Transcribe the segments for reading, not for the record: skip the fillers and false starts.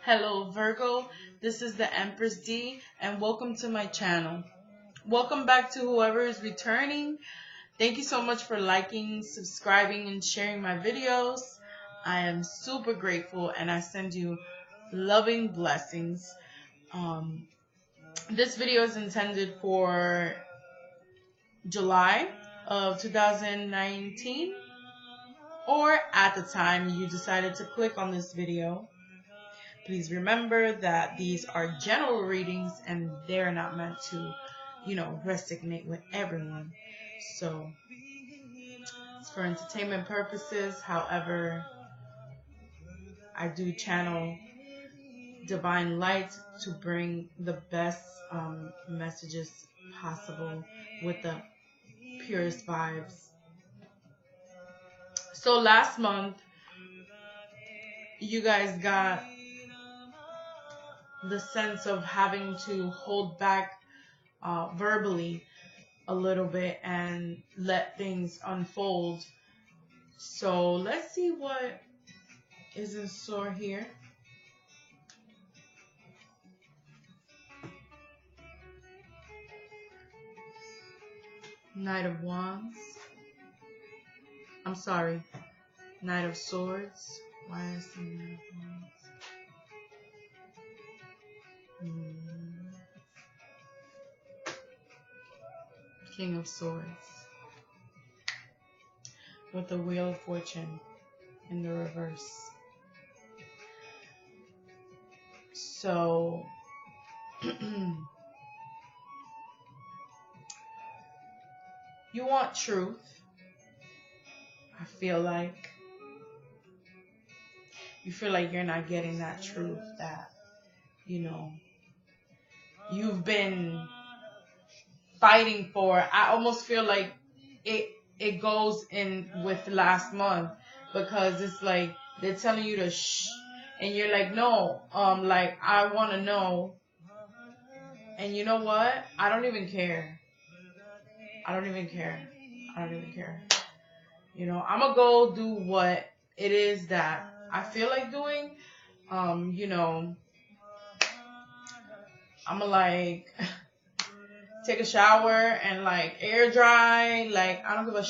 Hello Virgo, this is the Empress D and welcome to my channel. Welcome back to whoever is returning. Thank you so much for liking, subscribing, and sharing my videos. I am super grateful and I send you loving blessings. This video is intended for July of 2019 or at the time you decided to click on this video. Please remember that these are general readings and they're not meant to, resonate with everyone. So it's for entertainment purposes. However, I do channel divine light to bring the best messages possible with the purest vibes. So last month, you guys got the sense of having to hold back verbally a little bit and let things unfold. So let's see what is in store here. Knight of Wands. I'm sorry. Knight of Swords. Why is the Knight of Wands? King of Swords. With the Wheel of Fortune in the reverse. So you want truth, I feel like. You feel like you're not getting that truth that, you've been fighting for. I almost feel like it goes in with last month, because it's like they're telling you to shh and you're like, no, like I want to know. And you know what? I don't even care. I'm gonna go do what it is that I feel like doing. I'm gonna like take a shower and like air dry. Like I don't give a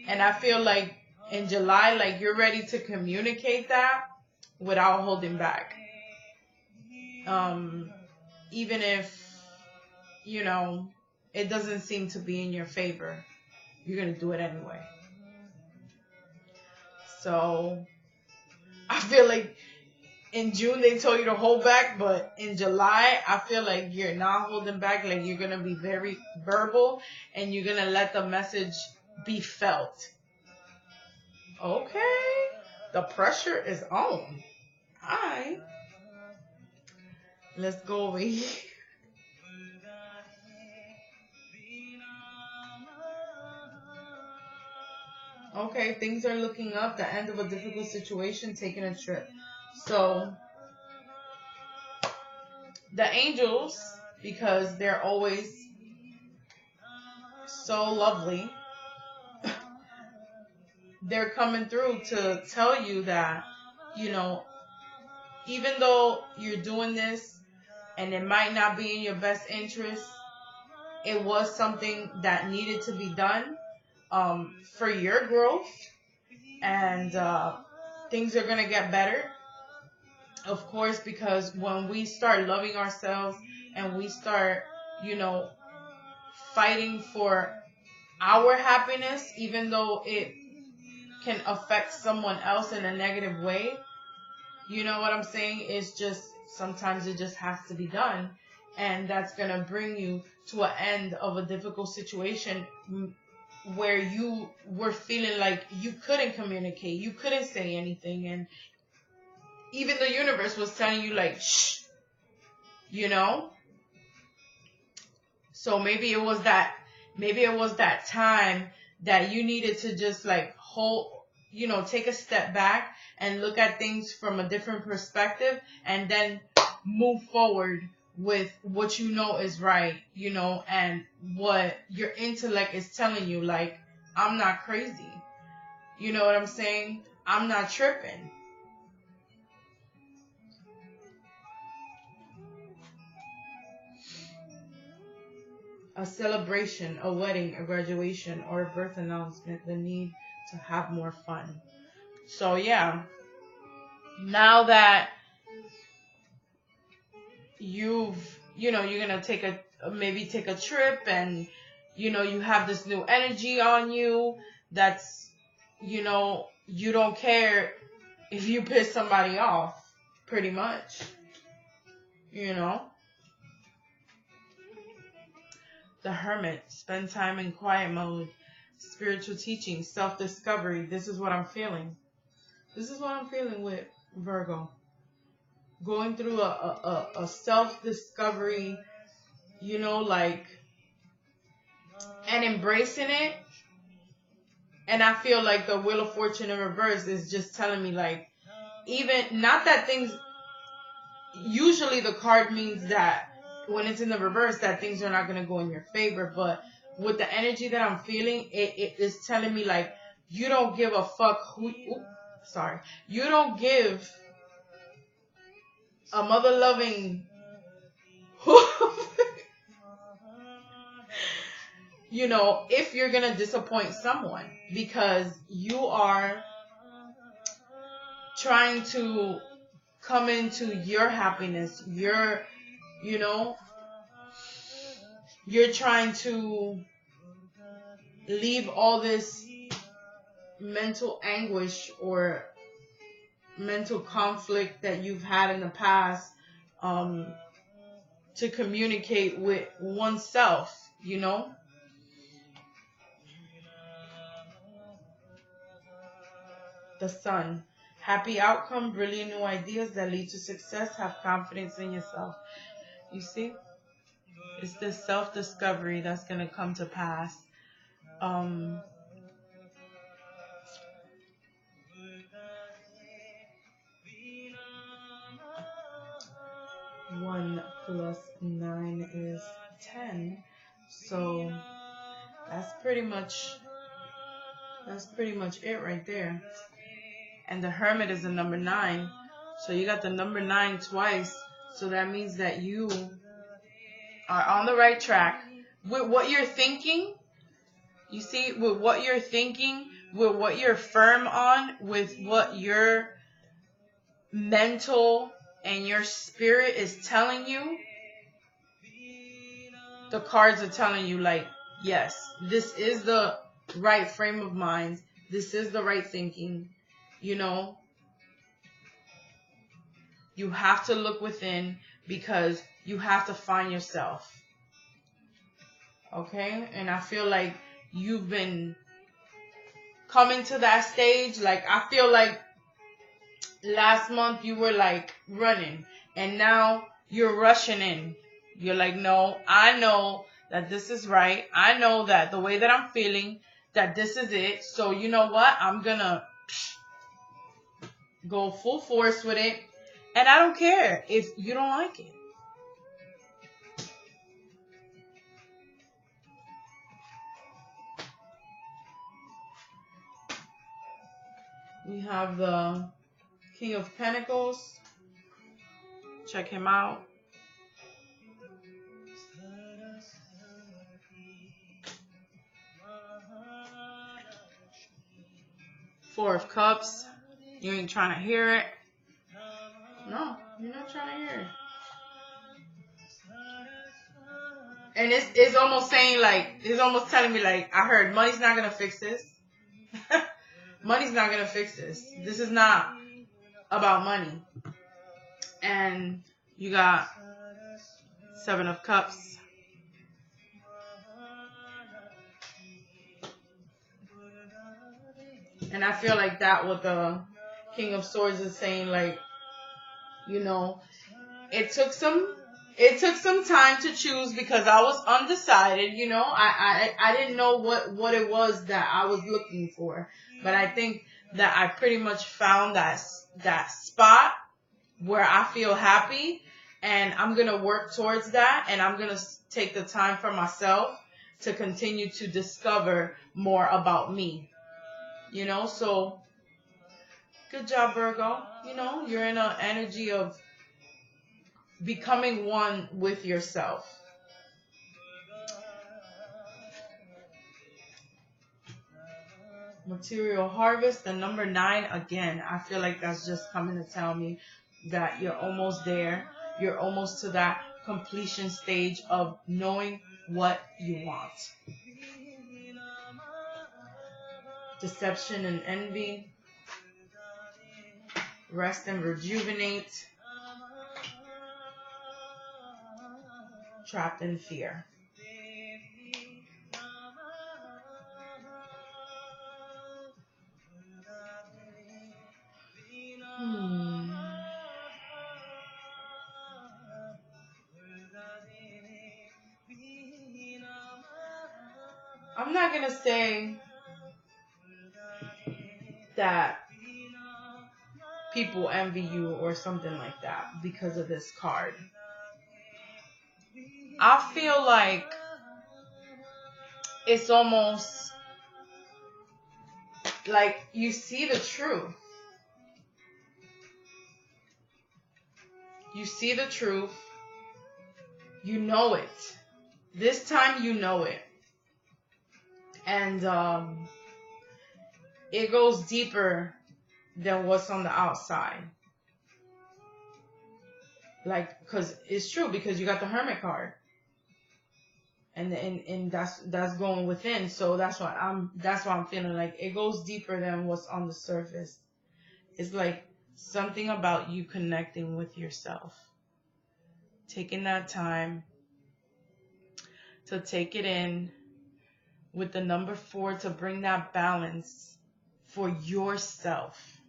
and I feel like in July, like you're ready to communicate that without holding back. Even if, it doesn't seem to be in your favor, you're going to do it anyway. So I feel like in June they told you to hold back, but in July I feel like you're not holding back. Like you're going to be very verbal and you're going to let the message be felt. Okay. The pressure is on. Alright. Let's go over here. Okay, things are looking up. The end of a difficult situation, taking a trip. So, the angels, because they're always so lovely, they're coming through to tell you that, even though you're doing this and it might not be in your best interest, it was something that needed to be done for your growth, and things are going to get better, of course, because when we start loving ourselves and we start, fighting for our happiness, even though it can affect someone else in a negative way, you know what I'm saying? It's just, sometimes it just has to be done. And that's going to bring you to an end of a difficult situation where you were feeling like you couldn't communicate, you couldn't say anything, and even the universe was telling you like, shh, So maybe it was that time that you needed to just like take a step back and look at things from a different perspective and then move forward with what you know is right, and what your intellect is telling you, like, I'm not crazy. You know what I'm saying? I'm not tripping. A celebration, a wedding, a graduation, or a birth announcement, the need to have more fun. So yeah, now that you're gonna maybe take a trip, and you have this new energy on you that's, you don't care if you piss somebody off, pretty much. The Hermit, spend time in quiet mode, spiritual teaching, self-discovery. This is what I'm feeling. This is what I'm feeling with Virgo. Going through a self-discovery, and embracing it. And I feel like the Wheel of Fortune in reverse is just telling me, like, even, not that things, usually the card means that when it's in the reverse, that things are not going to go in your favor. But with the energy that I'm feeling, it is telling me, like, you don't give a fuck you don't give a mother-loving if you're going to disappoint someone, because you are trying to come into your happiness. You're trying to leave all this mental anguish or mental conflict that you've had in the past, to communicate with oneself, The Sun. Happy outcome, brilliant new ideas that lead to success. Have confidence in yourself. You see? It's this self-discovery that's going to come to pass. 1 plus 9 is 10. So that's pretty much it right there. And the Hermit is the number 9. So you got the number 9 twice. So that means that you are on the right track with what you're thinking. You see, with what you're thinking, with what you're firm on, with what your mental and your spirit is telling you, the cards are telling you, like, yes, this is the right frame of mind. This is the right thinking. You have to look within, because you have to find yourself. Okay? And I feel like you've been coming to that stage. Like, I feel like last month you were like running, and now you're rushing in. You're like, no, I know that this is right. I know that the way that I'm feeling, that this is it. So you know what? I'm gonna go full force with it. And I don't care if you don't like it. We have the King of Pentacles. Check him out. Four of Cups. You ain't trying to hear it. No, you're not trying to hear it. And it's almost saying, like, it's almost telling me, like, I heard money's not going to fix this. Money's not going to fix this. This is not about money. And you got 7 of Cups. And I feel like that what the King of Swords is saying, like, it took some time to choose, because I was undecided, I didn't know what it was that I was looking for. But I think that I pretty much found that spot where I feel happy, and I'm going to work towards that, and I'm going to take the time for myself to continue to discover more about me. You know, so good job, Virgo. You know, you're in an energy of becoming one with yourself. Material harvest, the number 9, again, I feel like that's just coming to tell me that you're almost there. You're almost to that completion stage of knowing what you want. Deception and envy. Rest and rejuvenate. Trapped in fear. I'm not going to say that people envy you or something like that because of this card. I feel like it's almost like you see the truth. You see the truth. You know it. This time you know it. And it goes deeper than what's on the outside. Like, because it's true, because you got the Hermit card. And that's going within. So that's why I'm feeling like it goes deeper than what's on the surface. It's like something about you connecting with yourself. Taking that time to take it in with the number 4 to bring that balance for yourself.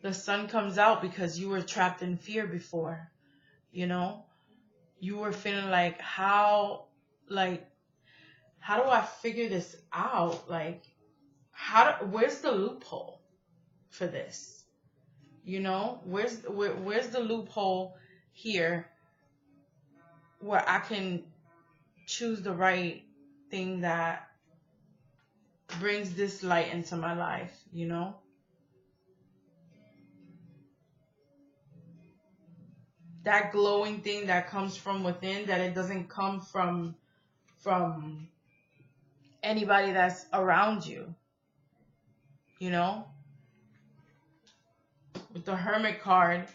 The sun comes out because you were trapped in fear before. You know, you were feeling like, how do I figure this out? Like, where's the loophole for this? You know, where's the loophole here where I can choose the right thing that brings this light into my life, you know? That glowing thing that comes from within, that it doesn't come from anybody that's around you, you know? With the Hermit card,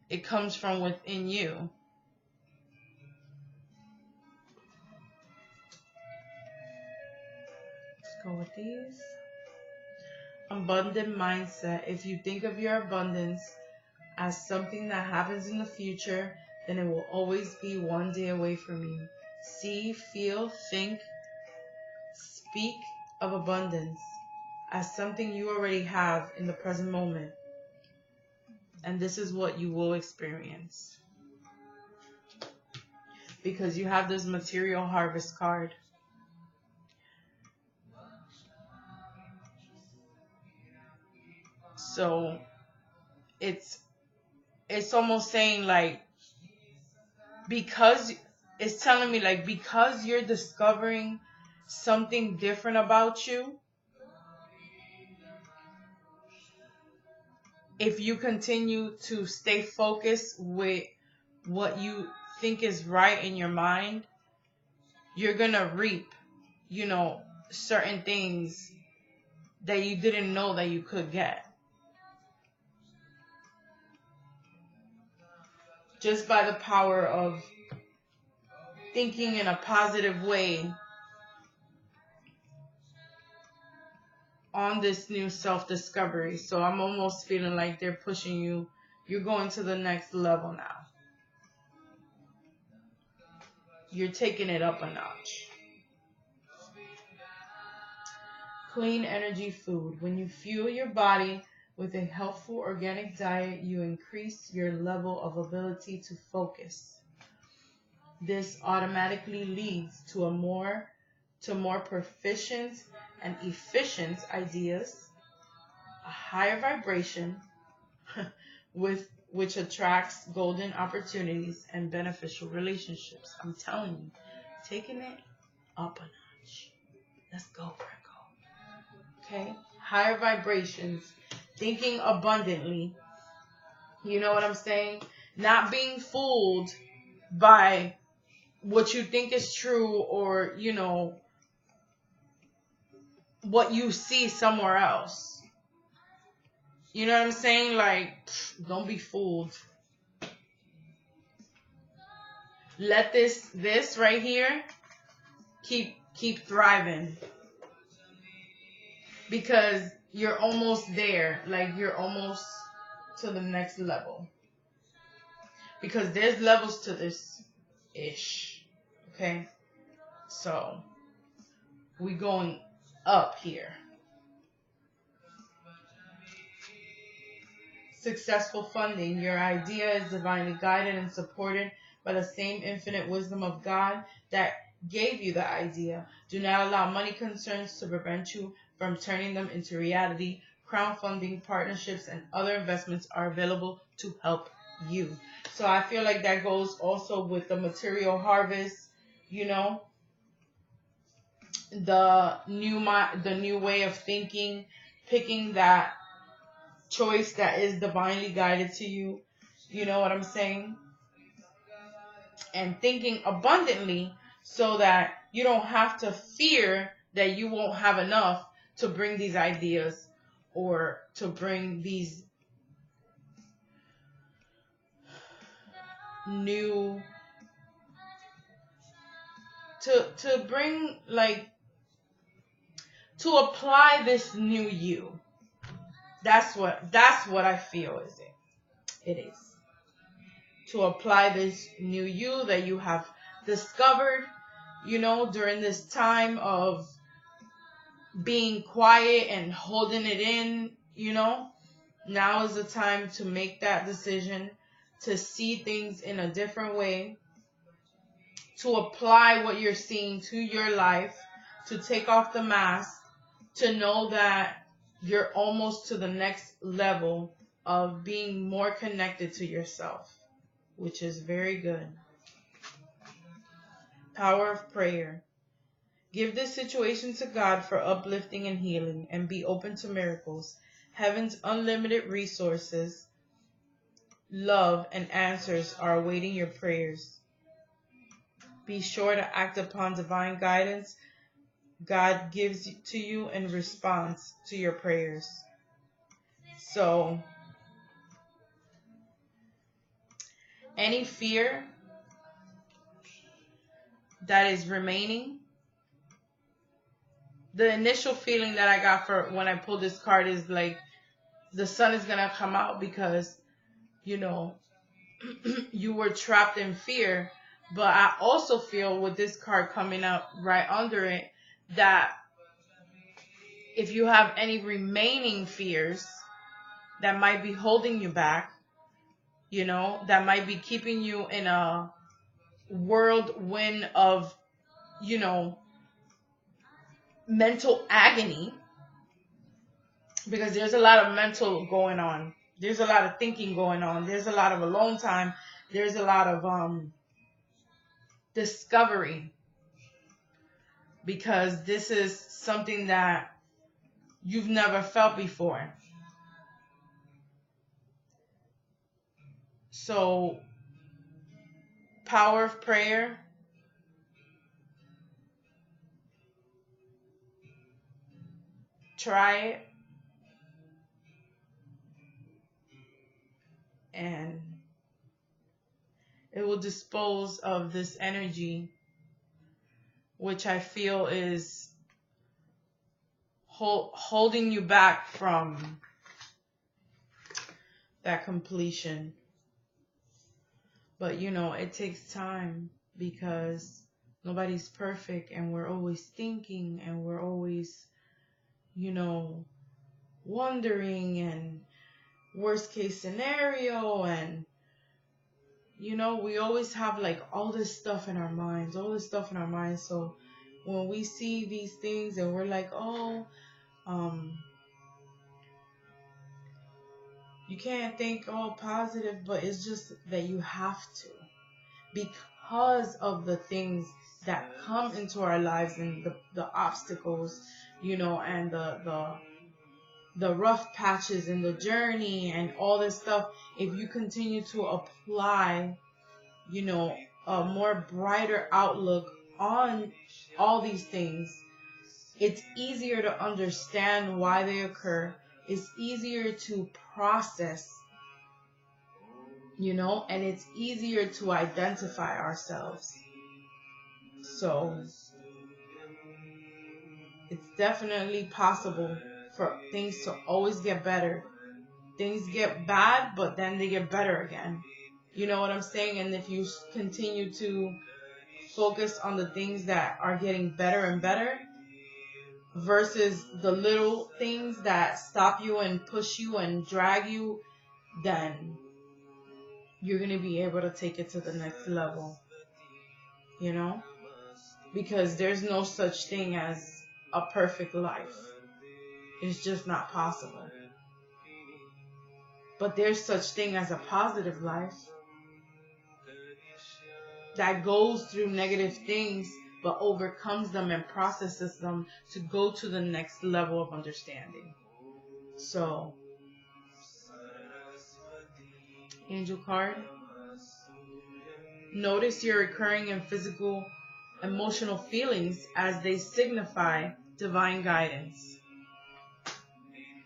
it comes from within you. Let's go with these. Abundant mindset. If you think of your abundance as something that happens in the future, then it will always be one day away from you. See, feel, think, speak of abundance as something you already have in the present moment. And this is what you will experience. Because you have this material harvest card. So it's almost saying like, because it's telling me like, because you're discovering something different about you, if you continue to stay focused with what you think is right in your mind, you're gonna reap, you know, certain things that you didn't know that you could get. Just by the power of thinking in a positive way on this new self-discovery. So I'm almost feeling like they're pushing you. You're going to the next level now. You're taking it up a notch. Clean energy food. When you fuel your body with a healthful organic diet, you increase your level of ability to focus. This automatically leads to more proficient and efficient ideas, a higher vibration which attracts golden opportunities and beneficial relationships. I'm telling you, taking it up a notch. Let's go, Virgo. Okay? Higher vibrations. Thinking abundantly. You know what I'm saying? Not being fooled by what you think is true, or, you know, what you see somewhere else. You know what I'm saying? Like, don't be fooled. Let this right here keep thriving, because you're almost there. Like, you're almost to the next level, because there's levels to this ish. Okay, so we going up here. Successful funding. Your idea is divinely guided and supported by the same infinite wisdom of God that gave you the idea. Do not allow money concerns to prevent you from turning them into reality. Crowdfunding, partnerships, and other investments are available to help you. So I feel like that goes also with the material harvest, you know, the new way of thinking, picking that choice that is divinely guided to you. You know what I'm saying? And thinking abundantly, so that you don't have to fear that you won't have enough to bring these ideas, or to bring these new, to bring, like, to apply this new you. That's what I feel is it. It is. To apply this new you that you have discovered, you know, during this time of being quiet and holding it in, you know. Now is the time to make that decision, to see things in a different way, to apply what you're seeing to your life, to take off the mask, to know that you're almost to the next level of being more connected to yourself, which is very good. Power of prayer. Give this situation to God for uplifting and healing, and be open to miracles. Heaven's unlimited resources, love, and answers are awaiting your prayers. Be sure to act upon divine guidance God gives to you in response to your prayers. So, any fear that is remaining, the initial feeling that I got for when I pulled this card is like the sun is going to come out, because, you know, you were trapped in fear. But I also feel with this card coming up right under it, that if you have any remaining fears that might be holding you back, you know, that might be keeping you in a whirlwind of, you know, mental agony, because there's a lot of mental going on. There's a lot of thinking going on. There's a lot of alone time. There's a lot of discovery, because this is something that you've never felt before. So, power of prayer. Try it. And it will dispose of this energy, which I feel is holding you back from that completion. But, you know, it takes time, because nobody's perfect, and we're always thinking, and we're always, you know, wondering, and worst case scenario, and, you know, we always have like all this stuff in our minds. So when we see these things and we're like, oh, you can't think all positive, but it's just that you have to, because of the things that come into our lives, and the obstacles, you know, and the rough patches in the journey and all this stuff, if you continue to apply, you know, a more brighter outlook on all these things, it's easier to understand why they occur. It's easier to process, you know, and it's easier to identify ourselves. So it's definitely possible for things to always get better. Things get bad, but then they get better again. You know what I'm saying? And if you continue to focus on the things that are getting better and better versus the little things that stop you and push you and drag you, then you're going to be able to take it to the next level. You know? Because there's no such thing as a perfect life. It's just not possible. But there's such thing as a positive life that goes through negative things but overcomes them and processes them to go to the next level of understanding. So, angel card. Notice your recurring and physical emotional feelings as they signify divine guidance.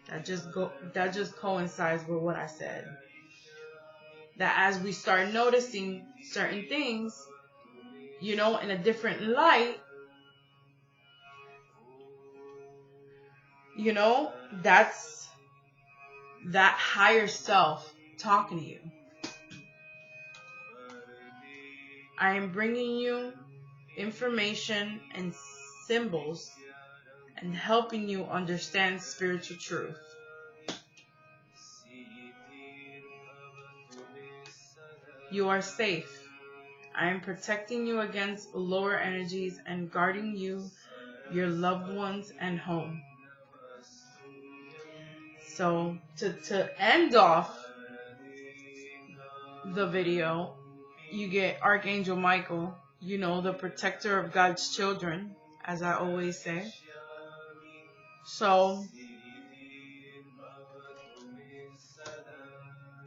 That just coincides with what I said. That as we start noticing certain things, you know, in a different light, you know, that's that higher self talking to you. I am bringing you information and symbols and helping you understand spiritual truth. You are safe. I am protecting you against lower energies and guarding you, your loved ones, and home. So, to end off the video, you get Archangel Michael, you know, the protector of God's children, as I always say. So,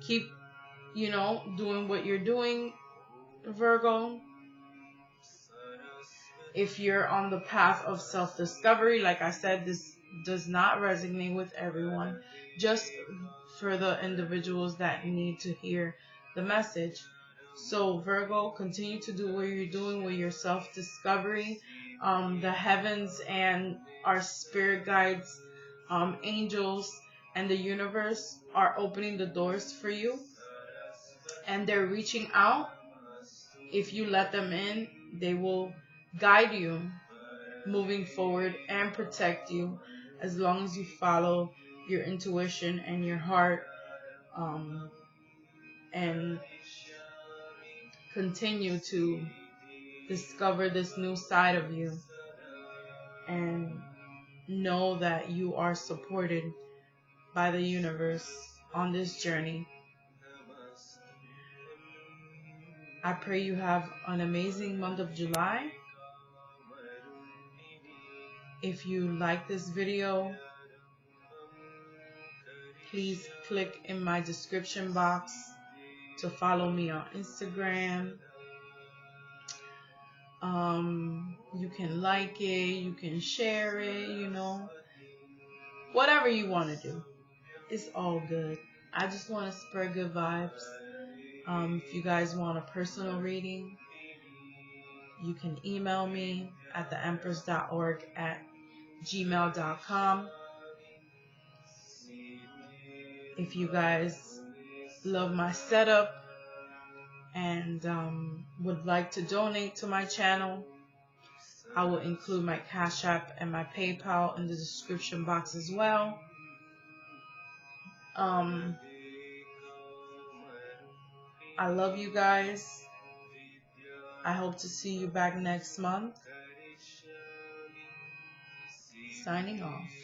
keep, you know, doing what you're doing, Virgo. If you're on the path of self-discovery, like I said, this does not resonate with everyone, just for the individuals that need to hear the message. So Virgo, continue to do what you're doing with your self-discovery. The heavens and our spirit guides, angels, and the universe are opening the doors for you. And they're reaching out. If you let them in, they will guide you moving forward and protect you as long as you follow your intuition and your heart, and continue to discover this new side of you and know that you are supported by the universe on this journey. I pray you have an amazing month of July. If you like this video, please click in my description box to follow me on Instagram. You can like it, you can share it, you know. Whatever you want to do. It's all good. I just want to spread good vibes. If you guys want a personal reading, you can email me at TheEmpress.org@gmail.com. If you guys love my setup and would like to donate to my channel, I will include my Cashapp and my PayPal in the description box as well. I love you guys. I hope to see you back next month. Signing off.